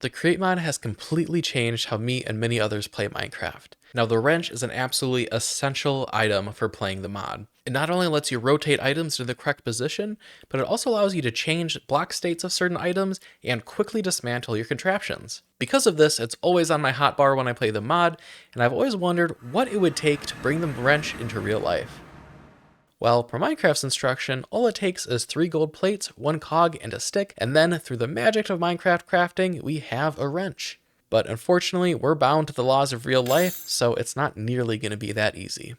The Create mod has completely changed how me and many others play Minecraft. Now the wrench is an absolutely essential item for playing the mod. It not only lets you rotate items to the correct position, but it also allows you to change block states of certain items and quickly dismantle your contraptions. Because of this, it's always on my hotbar when I play the mod, and I've always wondered what it would take to bring the wrench into real life. Well, for Minecraft's instruction, all it takes is 3 gold plates, 1 cog, and a stick, and then through the magic of Minecraft crafting, we have a wrench. But unfortunately, we're bound to the laws of real life, so it's not nearly going to be that easy.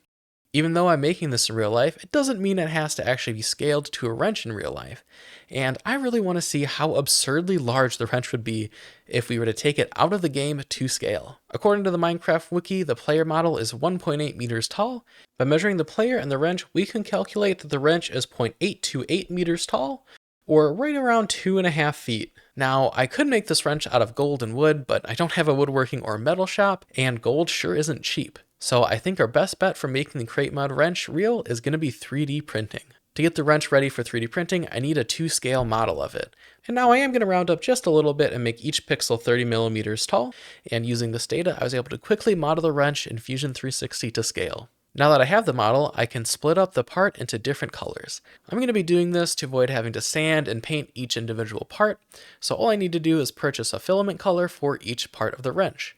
Even though I'm making this in real life, it doesn't mean it has to actually be scaled to a wrench in real life. And I really want to see how absurdly large the wrench would be if we were to take it out of the game to scale. According to the Minecraft wiki, the player model is 1.8 meters tall. By measuring the player and the wrench, we can calculate that the wrench is 0.828 meters tall, or right around 2.5 feet. Now, I could make this wrench out of gold and wood, but I don't have a woodworking or metal shop, and gold sure isn't cheap. So I think our best bet for making the Create mod wrench real is going to be 3D printing. To get the wrench ready for 3D printing, I need a 2-scale model of it. And now I am going to round up just a little bit and make each pixel 30 millimeters tall, and using this data, I was able to quickly model the wrench in Fusion 360 to scale. Now that I have the model, I can split up the part into different colors. I'm going to be doing this to avoid having to sand and paint each individual part, so all I need to do is purchase a filament color for each part of the wrench.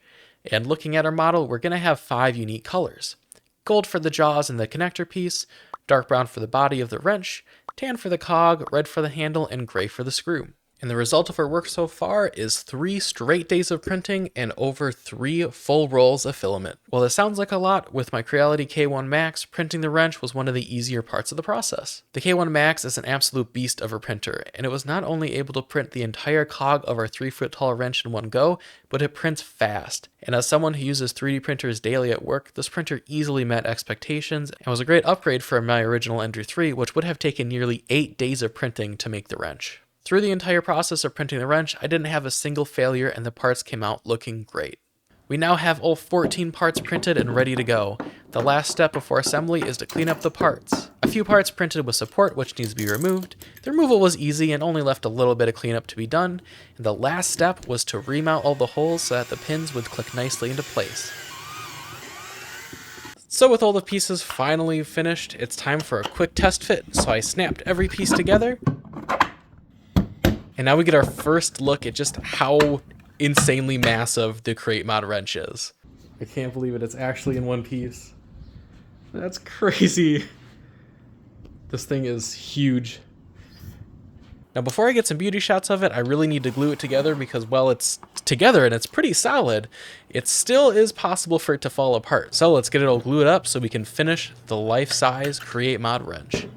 And looking at our model, we're going to have 5 unique colors. Gold for the jaws and the connector piece, dark brown for the body of the wrench, tan for the cog, red for the handle, and gray for the screw. And the result of our work so far is 3 straight days of printing and over 3 full rolls of filament. While this sounds like a lot, with my Creality K1 Max, printing the wrench was one of the easier parts of the process. The K1 Max is an absolute beast of a printer, and it was not only able to print the entire cog of our 3-foot tall wrench in one go, but it prints fast. And as someone who uses 3D printers daily at work, this printer easily met expectations and was a great upgrade from my original Ender 3, which would have taken nearly 8 days of printing to make the wrench. Through the entire process of printing the wrench, I didn't have a single failure and the parts came out looking great. We now have all 14 parts printed and ready to go. The last step before assembly is to clean up the parts. A few parts printed with support which needs to be removed. The removal was easy and only left a little bit of cleanup to be done. And the last step was to remount all the holes so that the pins would click nicely into place. So with all the pieces finally finished, it's time for a quick test fit. So I snapped every piece together. And now we get our first look at just how insanely massive the Create mod wrench is. I can't believe it, it's actually in one piece. That's crazy. This thing is huge. Now before I get some beauty shots of it, I really need to glue it together because while it's together and it's pretty solid, it still is possible for it to fall apart. So let's get it all glued up so we can finish the life-size Create mod wrench.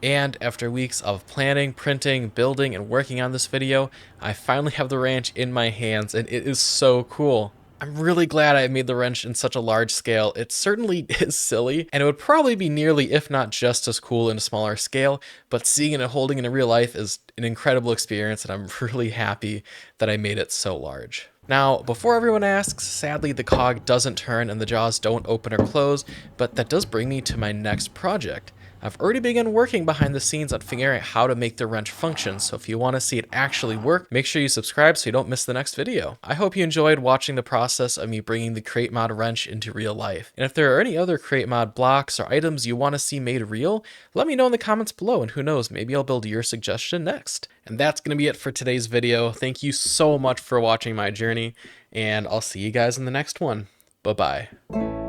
And after weeks of planning, printing, building, and working on this video, I finally have the wrench in my hands, and it is so cool. I'm really glad I made the wrench in such a large scale. It certainly is silly, and it would probably be nearly, if not just as cool in a smaller scale, but seeing it and holding it in real life is an incredible experience, and I'm really happy that I made it so large. Now, before everyone asks, sadly the cog doesn't turn and the jaws don't open or close, but that does bring me to my next project. I've already begun working behind the scenes on figuring out how to make the wrench function, so if you want to see it actually work, make sure you subscribe so you don't miss the next video. I hope you enjoyed watching the process of me bringing the Create mod wrench into real life. And if there are any other Create mod blocks or items you want to see made real, let me know in the comments below, and who knows, maybe I'll build your suggestion next. And that's going to be it for today's video. Thank you so much for watching my journey, and I'll see you guys in the next one. Bye-bye.